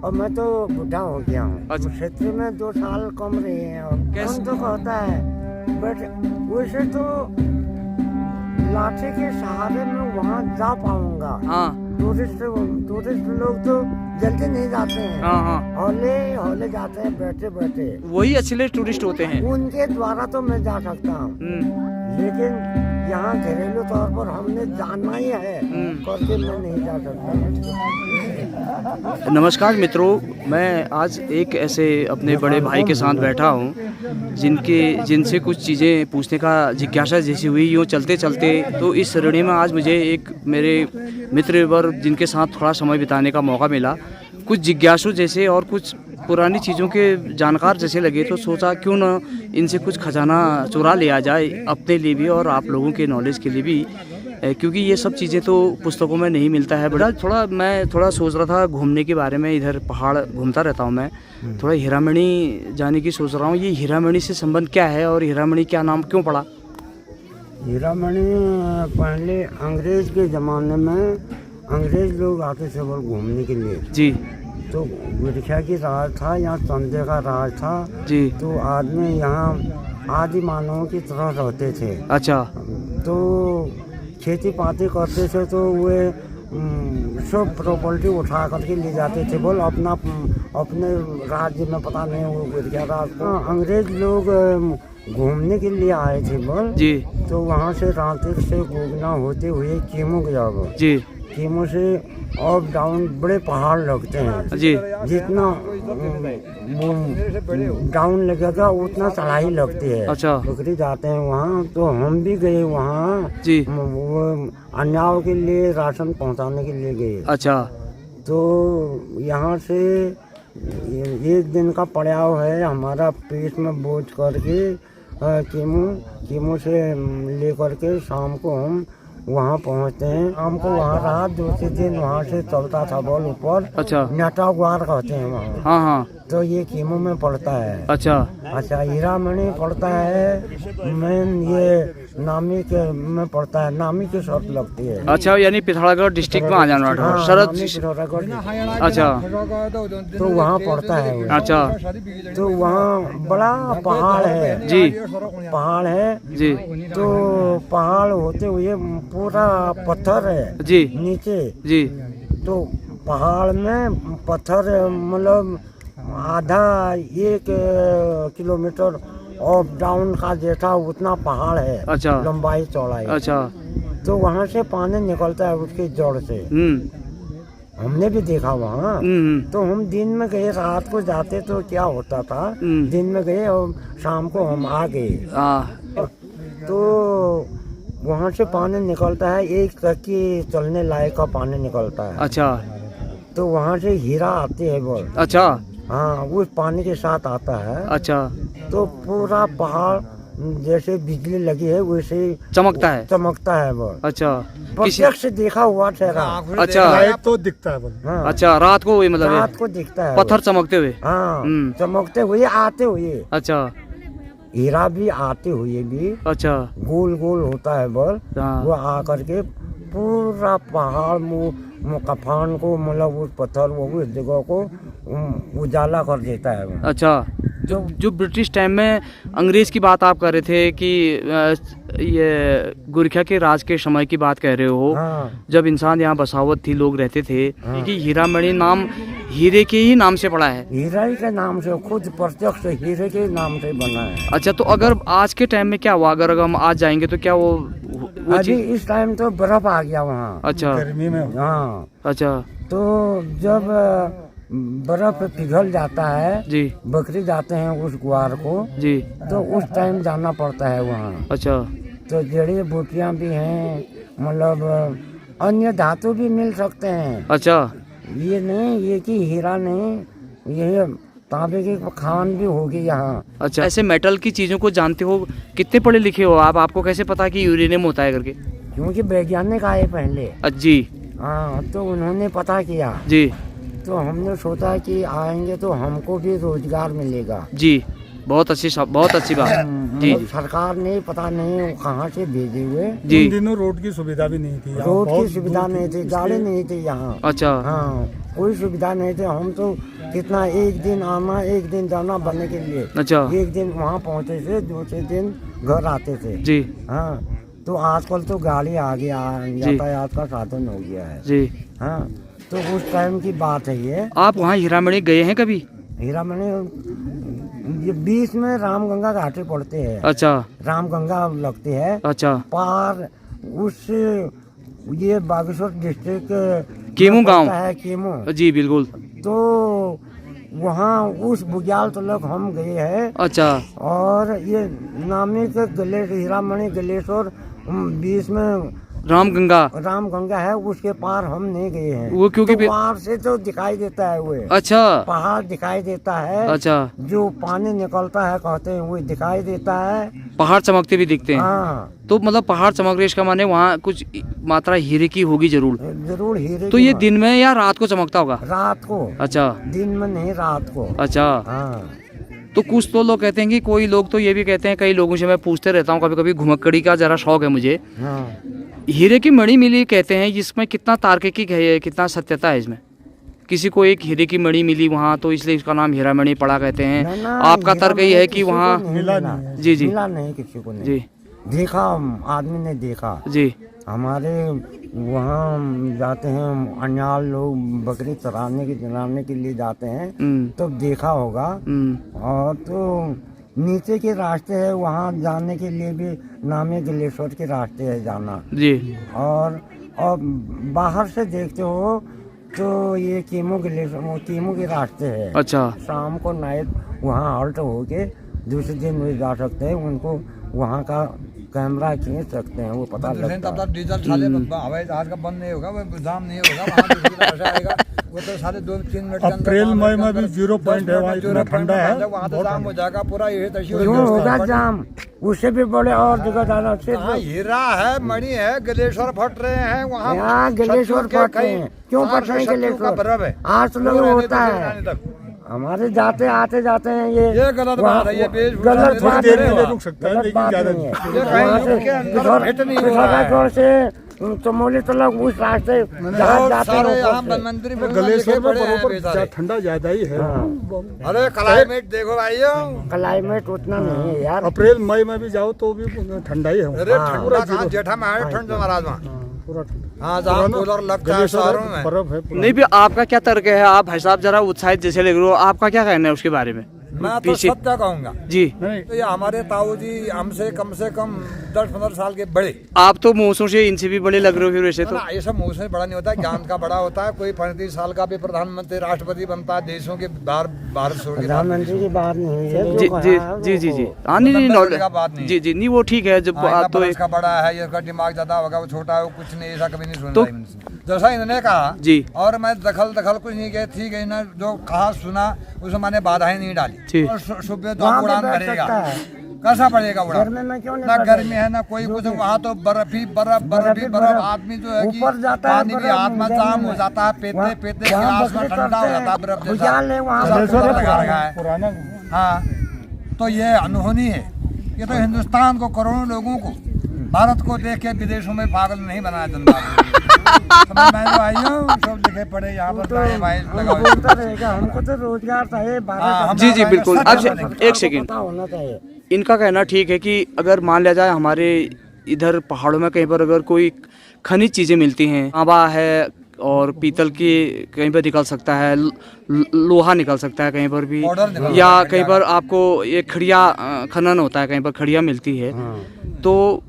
और मैं तो बुढ़ा हो गया हूँ। अच्छा। क्षेत्र में 2 साल कम रहे हैं और कैसे? कौन तो कहता है, बट वैसे तो लाठी के सहारे में वहाँ जा पाऊंगा। हाँ टूरिस्ट लोग तो जल्दी नहीं जाते हैं, हाँ हाँ, हौले हौले जाते हैं बैठे बैठे। वही अच्छे टूरिस्ट होते हैं। उनके द्वारा तो मैं जा सकता हूँ, लेकिन यहाँ घरेलू तौर पर हमने जाना ही है करके मैं नहीं जा सकता। नमस्कार मित्रों, मैं आज एक ऐसे अपने बड़े भाई के साथ बैठा हूँ जिनसे कुछ चीज़ें पूछने का जिज्ञासा जैसी हुई। यूँ चलते चलते तो इस श्रेणी में आज मुझे एक मेरे मित्र वर्ग जिनके साथ थोड़ा समय बिताने का मौका मिला, कुछ जिज्ञासु जैसे और कुछ पुरानी चीज़ों के जानकार जैसे लगे, तो सोचा क्यों ना इनसे कुछ खजाना चुरा लिया जाए अपने लिए भी और आप लोगों के नॉलेज के लिए भी, क्योंकि ये सब चीज़ें तो पुस्तकों में नहीं मिलता है। बड़ा मैं थोड़ा सोच रहा था घूमने के बारे में, इधर पहाड़ घूमता रहता हूँ मैं, थोड़ा हीरामणि जाने की सोच रहा हूँ। ये हीरामणि से संबंध क्या है और हीरामणि क्या नाम क्यों पड़ा? हीरामणि पहले अंग्रेज के ज़माने में अंग्रेज लोग आते थे वो घूमने के लिए जी। तो गुरखिया की राज था, यहाँ संधे का राज था जी। तो आदमी यहाँ आदि मानवों की तरह रहते थे। अच्छा। तो खेती पाती करते थे तो वे सब प्रॉपर्टी उठा करके ले जाते थे बोल अपने राज्य में, पता नहीं वो गुरखिया राज को अंग्रेज लोग घूमने के लिए आए थे बोल जी। तो वहाँ से रांची से गोगना होते हुए कीमू गया जी। कीमू से अप डाउन बड़े पहाड़ लगते हैं जी। जितना डाउन लगेगा उतना चढ़ाई लगती है। अच्छा। बकरी जाते हैं वहाँ, तो हम भी गए वहाँ जी। वो अन्याओं के लिए राशन पहुँचाने के लिए गए। अच्छा। तो यहाँ से एक दिन का पड़ाव है हमारा, पेट में बोझ करके कीमू से ले करके शाम को हम वहाँ पहुँचते हैं। शाम को वहाँ रहा, दूसरे दिन वहाँ से चलता था बॉल ऊपर। अच्छा। नेटाग्वार कहते हैं वहाँ। हाँ हाँ। तो ये कीमू में पड़ता है। अच्छा। अच्छा, हीरामणि पड़ता है मेन ये नामी के में पड़ता है, नामी की शर्त लगती है। अच्छा, यानी पिथौरागढ़ डिस्ट्रिक्ट में आ जाना है। हाँ, शरद। नामी पिथौरागढ़। अच्छा। तो वहाँ पड़ता है वो। अच्छा। तो वहाँ बड़ा पहाड़ है जी। पहाड़ है जी। तो पहाड़ होते हुए पूरा पत्थर है जी। नीचे। जी। तो पहाड़ में पत्थर मतलब आधा 1 किलोमीटर अप डाउन का जैसा उतना पहाड़ है। अच्छा। लंबाई चौड़ाई। अच्छा। तो वहाँ से पानी निकलता है उसकी जड़ से। हमने भी देखा वहाँ। तो हम दिन में गए, रात को जाते तो क्या होता था, दिन में गए और शाम को हम आ गए। तो वहाँ से पानी निकलता है, एक तकी चलने लायक का पानी निकलता है। अच्छा। तो वहाँ से हीरा आते हैं बोल। अच्छा। हाँ, उस पानी के साथ आता है। अच्छा। तो पूरा पहाड़ जैसे बिजली लगी है वैसे चमकता है वो। अच्छा। प्रत्यक्ष देखा हुआ ठहरा। अच्छा। लाइट तो दिखता है बोल। हाँ, अच्छा, रात को हुई मतलब रात को दिखता है पत्थर चमकते हुए। हाँ, चमकते हुए आते हुए। अच्छा। हीरा भी आते हुए भी अच्छा। गोल गोल होता है बोल। हाँ। वो आकर के पूरा पहाड़ कफान को मतलब उस पत्थर वो उस जगह को उजाला कर देता है। अच्छा। जो ब्रिटिश टाइम में अंग्रेज की बात आप कर रहे थे कि ये गुरखिया के राज के समय की बात कह रहे हो। हाँ। जब इंसान यहाँ बसावत थी, लोग रहते थे। हाँ। कि हीरामणि नाम हीरे के ही नाम से पड़ा है। हीरा ही के नाम से, खुद प्रत्यक्ष हीरे के नाम से बना है। अच्छा, तो अगर आज के टाइम में क्या हुआ, अगर हम आज जाएंगे तो क्या वो अभी इस टाइम तो बर्फ आ गया वहाँ। अच्छा। गर्मी में। हाँ, अच्छा। तो जब बर्फ पिघल जाता है, जी। बकरी जाते हैं उस ग्वार को जी। तो उस टाइम जाना पड़ता है वहाँ। अच्छा। तो जड़ी बूटियाँ भी हैं, मतलब अन्य धातु भी मिल सकते हैं। अच्छा। ये नहीं ये कि हीरा नहीं, ये तांबे की खान भी होगी यहाँ। अच्छा, ऐसे मेटल की चीजों को जानते हो, कितने पढ़े लिखे हो आप? आपको कैसे पता कि यूरेनियम होता है करके? क्योंकि वैज्ञानिक आए पहले। जी। हाँ, तो उन्होंने पता किया। जी। तो हमने सोचा कि आएंगे तो हमको भी रोजगार मिलेगा। जी, बहुत अच्छी बात। जी। सरकार ने पता नहीं वो कहाँ से भेजे हुए। जी। उन दिनों रोड की सुविधा भी नहीं थी। रोड की सुविधा नहीं थी, गाड़ी नहीं थी यहाँ। अच्छा। हाँ, कोई सुविधा नहीं थी। हम तो कितना एक दिन आना एक दिन जाना बनने के लिए। अच्छा। एक दिन वहाँ पहुँचे थे, दूसरे दिन घर आते थे जी। हाँ, तो आजकल तो गाड़ी आ गया, यातायात का साधन हो गया है जी। हाँ, तो उस टाइम की बात है ये। आप वहाँ हीरामणि गए हैं कभी? हीरामणि ये बीच में रामगंगा घाटी पड़ते हैं। अच्छा। रामगंगा लगती है। अच्छा। पार उस ये बागेश्वर डिस्ट्रिक्ट केमू गांव है, केमू। जी बिल्कुल। तो वहाँ उस बुग्याल तक हम गए हैं। अच्छा। और ये नामिक हीरामणि गलेश्वर बीच में रामगंगा है, उसके पार हम नहीं गए हैं। वो क्योंकि तो पार से तो दिखाई देता है वो। अच्छा। पहाड़ दिखाई देता है। अच्छा। जो पानी निकलता है कहते हैं वो दिखाई देता है। पहाड़ चमकते भी दिखते हैं। हाँ। तो मतलब पहाड़ चमक रहे, इसका माने वहाँ कुछ मात्रा हीरे की होगी जरूर। जरूर हीरे। तो ये दिन में या रात को चमकता होगा? रात को। अच्छा। दिन में नहीं, रात को। अच्छा। हाँ। तो कुछ तो लोग कहते हैं कि कोई लोग तो ये भी कहते हैं, कई लोगों से मैं पूछते रहता हूँ कभी कभी, घुमक्कड़ी का जरा शौक है मुझे। हाँ। हीरे की मणि मिली कहते हैं, इसमें कितना तार्किक है, कितना सत्यता है इसमें? किसी को एक हीरे की मणि मिली वहाँ तो इसलिए इसका नाम हीरामणि पड़ा कहते हैं। आपका तर्क ये है कि वहाँ जी जी मिला नहीं, किसी को नहीं जी देखा, आदमी ने देखा जी। हमारे वहाँ जाते हैं अन्याल लोग, बकरी चराने के लिए जाते हैं, तो देखा होगा। और तो नीचे के रास्ते है वहाँ जाने के लिए भी, नामे गलेश्वर के रास्ते है जाना जी। और बाहर से देखते हो तो ये केमू के रास्ते है। अच्छा। शाम को नाइट वहाँ हॉल्ट होके दूसरे दिन भी जा सकते हैं, उनको वहाँ का कैमरा खींच सकते हैं, वो पता लगता है। डीजल साले हवाई जहाज का बंद नहीं होगा, वो जाम नहीं होगा, वहाँ आएगा वो तो साढ़े 2-3 मिनट के अंदर। अप्रैल मई में भी 0 पॉइंट है, वहाँ इतना ठंडा है, वहाँ तो जाम हो जाएगा पूरा। ये क्यों होगा जाम? उससे भी बड़े और जगह जाना। हीरा है, मणि है, गलेश्वर फट रहे हैं वहाँ। गलेश्वर फट रहे हैं, क्यों फट रहे हैं गलेश्वर? आज लोग होता है हमारे जाते आते जाते हैं। ये गलत बात है, ये गलत बात है, रुक सकता है लेकिन ज्यादा नहीं से चमोली तक उस रास्ते जाते हैं। गलेश्वर में ठंडा ज्यादा ही है। अरे क्लाइमेट देखो भाइयों, क्लाइमेट उतना नहीं है यार। अप्रैल मई में भी जाओ तो भी ठंडा ही है। अरे ठंडा जेठा में ठंड महाराज वहाँ। हाँ, कूलर लगता है शहरों में। नहीं भी आपका क्या तर्क है? आप भाई साहब जरा उत्साहित जैसे लग रहे हो, आपका क्या कहना है उसके बारे में? मैं तो सत्य कहूँगा जी। तो ये हमारे ताऊ जी हमसे कम से कम 10-15 साल के बड़े। आप तो मुँह से इनसे भी बड़े लग रहे हो फिर वैसे तो। ये सब मुँह से बड़ा नहीं होता है, ज्ञान का बड़ा होता है। कोई 35 साल का भी प्रधानमंत्री राष्ट्रपति बनता है देशों के भारत छोड़ के। प्रधानमंत्री की बात नहीं है जी जी जी जी। हाँ नहीं बात नहीं जी जी नहीं, वो ठीक है। जब तो इसका बड़ा है, इसका दिमाग ज्यादा होगा, वो छोटा है, वो कुछ नहीं, ऐसा कभी नहीं सुना जैसा इन्होंने कहा जी। और मैं दखल कुछ नहीं किया, ठीक है, इन्होंने जो कहा सुना उसमें मैंने बाधाएं नहीं डाली। और सुबह तो उड़ान करेगा, कैसा पड़ेगा उड़ान? ना गर्मी है ना कोई कुछ, वहाँ तो बर्फ ही बर्फ। आदमी जो है कि पानी भी हाथ में जाम हो जाता है, पेते गिलास में ठंडा हो जाता है बर्फ जैसा। हाँ, तो ये अनहोनी है। ये तो हिंदुस्तान को, करोड़ों लोगों को, भारत को देख के विदेशों में पागल नहीं बनाया जनता। सब लिखे पड़े यहाँ पर हमको तो रोजगार चाहिए। जी जी बिल्कुल। अब एक सेकंड, इनका कहना ठीक है कि अगर मान लिया जाए हमारे इधर पहाड़ों में कहीं पर अगर कोई खनिज चीजें मिलती हैं, तांबा है और पीतल की कहीं पर निकल सकता है, लोहा निकल सकता है कहीं पर भी, या कहीं पर आपको ये खड़िया खनन होता है, कहीं पर खड़िया मिलती है। तो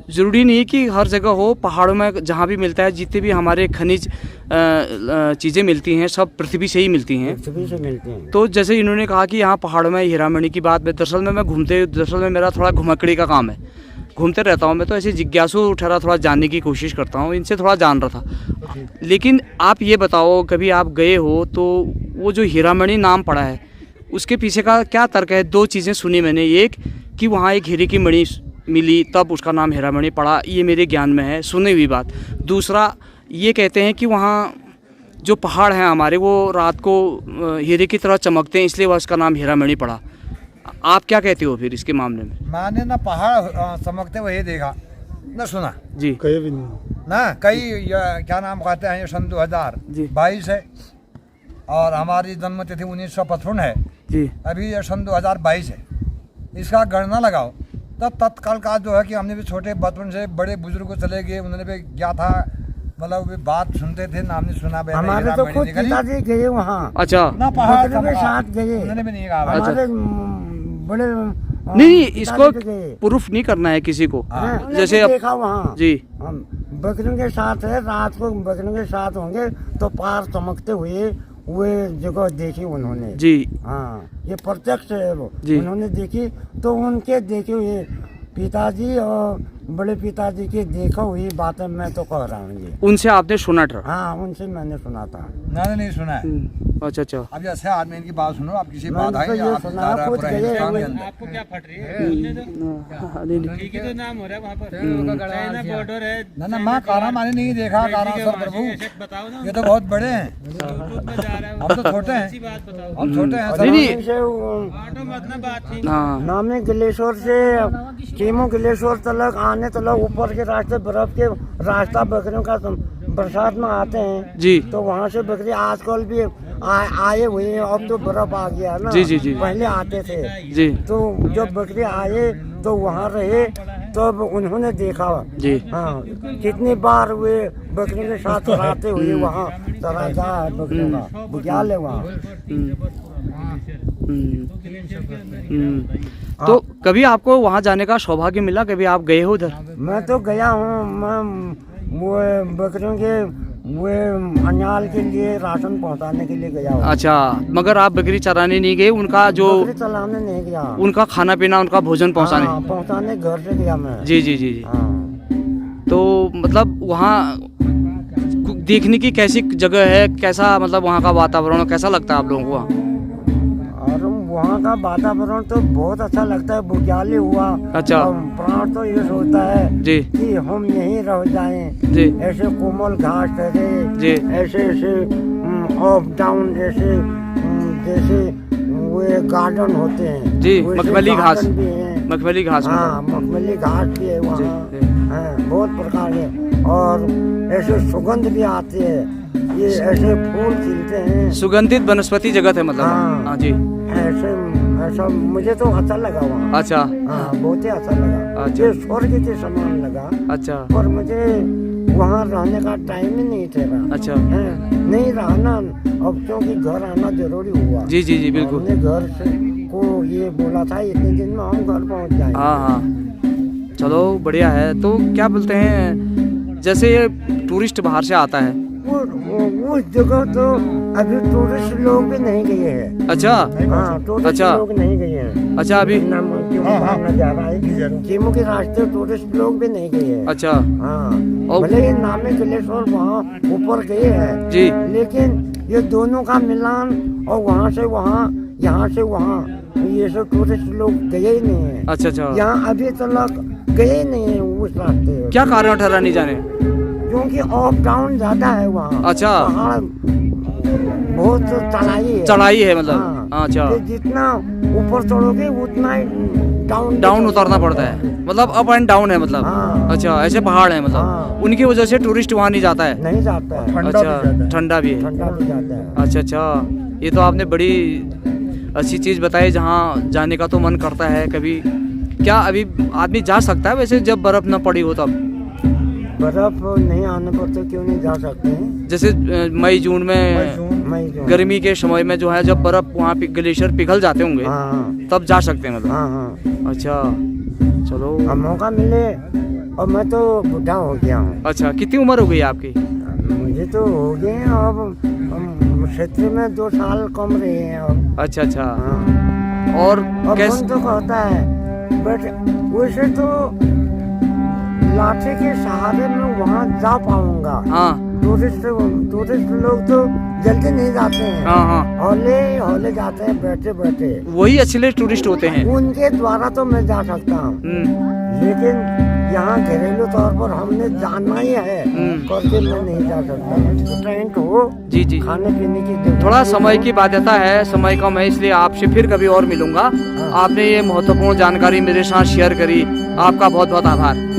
ज़रूरी नहीं कि हर जगह हो, पहाड़ों में जहाँ भी मिलता है, जितने भी हमारे खनिज चीज़ें मिलती हैं सब पृथ्वी से ही मिलती हैं। पृथ्वी से मिलती हैं। तो जैसे इन्होंने कहा कि यहाँ पहाड़ों में हीरामणि की बात में, दरअसल में मेरा थोड़ा घुमक्कड़ी का काम है, घूमते रहता हूँ मैं, तो ऐसे जिज्ञासु ठहरा, थोड़ा जानने की कोशिश करता हूँ, इनसे थोड़ा जान रहा था। लेकिन आप ये बताओ, कभी आप गए हो तो वो जो हीरामणि नाम पड़ा है उसके पीछे का क्या तर्क है? 2 चीज़ें सुनी मैंने, एक कि वहाँ एक हीरे की मणि मिली तब उसका नाम हीरामणि पड़ा, ये मेरे ज्ञान में है, सुनी हुई बात। दूसरा ये कहते हैं कि वहाँ जो पहाड़ हैं हमारे, वो रात को हीरे की तरह चमकते हैं, इसलिए वह उसका नाम हीरामणि पड़ा। आप क्या कहते हो फिर इसके मामले में? मैंने ना पहाड़ चमकते हुए देखा ना सुना जी, कहीं भी नहीं ना। कई क्या नाम कहते हैं, ये सन 2022 है, और हमारी जन्म तिथि 1955 है जी। अभी ये सन 2022 है। इसका गणना लगाओ तब तत्काल का जो है कि हमने भी छोटे बचपन से बड़े बुजुर्ग को चले गए, उन्होंने भी क्या था मतलब बात सुनते थे, नाम नहीं सुना। हमारे तो खुद पिताजी गए वहाँ। अच्छा। ना पहाड़ के साथ गए, उन्होंने भी नहीं कहा। हमारे बड़े नहीं, इसको प्रूफ नहीं करना है किसी को। जैसे अब देखा वहाँ जी, हम बकरियों के साथ है, रात को बकरियों के साथ होंगे तो पार चमकते हुए वे जगह देखी उन्होंने जी। हाँ, ये प्रत्यक्ष है वो जी। उन्होंने देखी तो उनके देखे हुए पिताजी और बड़े पिताजी की देखा हुई बातें मैं तो कह रहा हूँ ये। उनसे आपने सुना था? हाँ, उनसे मैंने सुना था। मैंने नहीं सुना है। अच्छा अच्छा। अब जैसे आदमी इनकी बात सुनो, आप किसी बात मैंने तो ये सुना, खुद गए आपको क्या फट रही है? ठीक ही तो नाम हो रहा है वहाँ पर, चाइना बॉर्डर है। ना मैं कारा माने नहीं देखा, कारा सर प्रभु बताओ ना, ये तो बहुत बड़े हैं, यूट्यूब में जा रहा है। हम तो छोटे हैं, अच्छी बात बताओ। हम छोटे हैं सर। नहीं, ऑटो मत ना बात थी। हाँ, नामे ग्लेशियर से कीमो ग्लेशियर तलक आने तलक ऊपर के रास्ते बर्फ के रास्ता बकरियों का बरसात में आते हैं जी। तो वहाँ से बकरी आजकल भी आए हुए हैं। अब तो बर्फ आ गया ना। जी जी जी। पहले आते थे जी तो जब बकरी आए तो वहाँ रहे तब उन्होंने देखा जी। हाँ, कितनी बार वे बकरियों के साथ चराते हुए वहाँ तराजा है बकरियों का बुझाल है वहाँ। तो कभी आपको वहाँ जाने का सौभाग्य मिला? कभी आप गए हो उधर? मैं तो गया हूँ, मैं वो बकरियों के वो अन्याल के लिए राशन पहुँचाने के लिए गया हूँ। अच्छा, मगर आप बकरी चराने नहीं गए, उनका जो बकरी चलाने नहीं गया, उनका खाना पीना, उनका भोजन पहुँचाने? हाँ, पहुँचाने घर से गया मैं। जी जी जी जी। हाँ। तो मतलब वहाँ देखने की कैसी जगह है, कैसा मतलब वहाँ का वातावरण कैसा लगता है आप लोगों को वहाँ? और वहाँ का वातावरण तो बहुत अच्छा लगता है, बुझाली हुआ। अच्छा। प्राण तो ये सोचता है जी कि हम यहीं रह जाएं। जी ऐसे कोमल घास है जी। ऐसे ऐसे अप डाउन जैसे जैसे वो गार्डन होते हैं जी, वैसे मखमली घास, गार्डन भी हैं। मखमली घास। हाँ, मखमली घास भी है वहाँ। जी। हाँ, बहुत प्रकार के और ऐसे सुगंध भी आती है, ये ऐसे फूल खिलते हैं। सुगंधित वनस्पति जगत है मतलब? हाँ। हाँ जी। ऐसे ऐसा मुझे तो अच्छा लगा वहाँ। अच्छा हाँ, बहुत ही अच्छा लगा। अच्छा। ये स्वर्ग के समान लगा। अच्छा और मुझे वहाँ रहने का टाइम ही नहीं था। अच्छा। नहीं रहना, अब क्योंकि घर आना जरूरी हुआ। जी जी जी बिल्कुल। हमने घर से को ये बोला था इतने दिन में हम घर पहुँच जाएंगे। हाँ हाँ, चलो बढ़िया है। तो क्या बोलते हैं, जैसे ये टूरिस्ट बाहर से आता है, उस जगह तो अभी टूरिस्ट लोग भी नहीं गए हैं। अच्छा हाँ, टूरिस्ट अच्छा। लोग नहीं गए हैं। अच्छा अभी जा रहा है कीमो के रास्ते टूरिस्ट लोग भी नहीं गए हैं। अच्छा हाँ, और- भले ही नामे ग्लेशियर वहाँ ऊपर गए हैं जी। लेकिन ये दोनों का मिलान और वहाँ से वहाँ, यहाँ से वहाँ, ये सब टूरिस्ट लोग गए ही नहीं है। अच्छा अच्छा। यहाँ अभी तक गए ही नहीं है उस रास्ते। क्या कारण ठहरा नहीं जाने? क्योंकि अप डाउन ज्यादा है वहाँ। अच्छा। पहाड़ बहुत चढ़ाई है। चढ़ाई है मतलब? हाँ, अच्छा। ये जितना ऊपर चढ़ोगे उतना ही डाउन उतरना पड़ता है, मतलब अप एंड डाउन है मतलब? हाँ। अच्छा, ऐसे पहाड़ है मतलब? हाँ। उनकी वजह से टूरिस्ट वहाँ नहीं जाता है? नहीं जाता है। अच्छा, ठंडा भी है। ठंडा भी जाता है। अच्छा अच्छा, ये तो आपने बड़ी अच्छी चीज़ बताई, जहाँ जाने का तो मन करता है कभी। क्या अभी आदमी जा सकता है वैसे जब बर्फ़ न पड़ी हो तब? बर्फ नहीं आने पर तो क्यों नहीं जा सकते हैं? जैसे मई जून में, मई जून। गर्मी के समय में जो है जब बर्फ़ वहाँ ग्लेशियर पिघल जाते होंगे, हाँ तब जा सकते हैं मतलब? हाँ हाँ। अच्छा चलो। अब मौका मिले, और मैं तो बुढ़ा हो गया हूँ। अच्छा, कितनी उम्र हो गई है आपकी? मुझे तो हो गए हैं अब क्षेत्र में 2 साल कम रहे हैं अब। अच्छा अच्छा। हाँ। और अब कैसे? मन तो कहता है बट वैसे तो लाठी के सहारे में वहाँ जा पाऊंगा। हाँ टूरिस्ट लोग तो जल्दी नहीं जाते हैं। हाँ हाँ, हौले हौले जाते हैं बैठे बैठे। वही असली टूरिस्ट होते हैं। उनके द्वारा तो मैं जा सकता हूँ, लेकिन यहाँ घरेलू तौर पर हमने जाना ही है करके मैं नहीं जा सकता। टेंट हो जी जी। खाने पीने की थोड़ा समय की बाध्यता है, समय कम है, इसलिए आपसे फिर कभी और मिलूंगा। आपने ये महत्वपूर्ण जानकारी मेरे साथ शेयर करी, आपका बहुत बहुत आभार।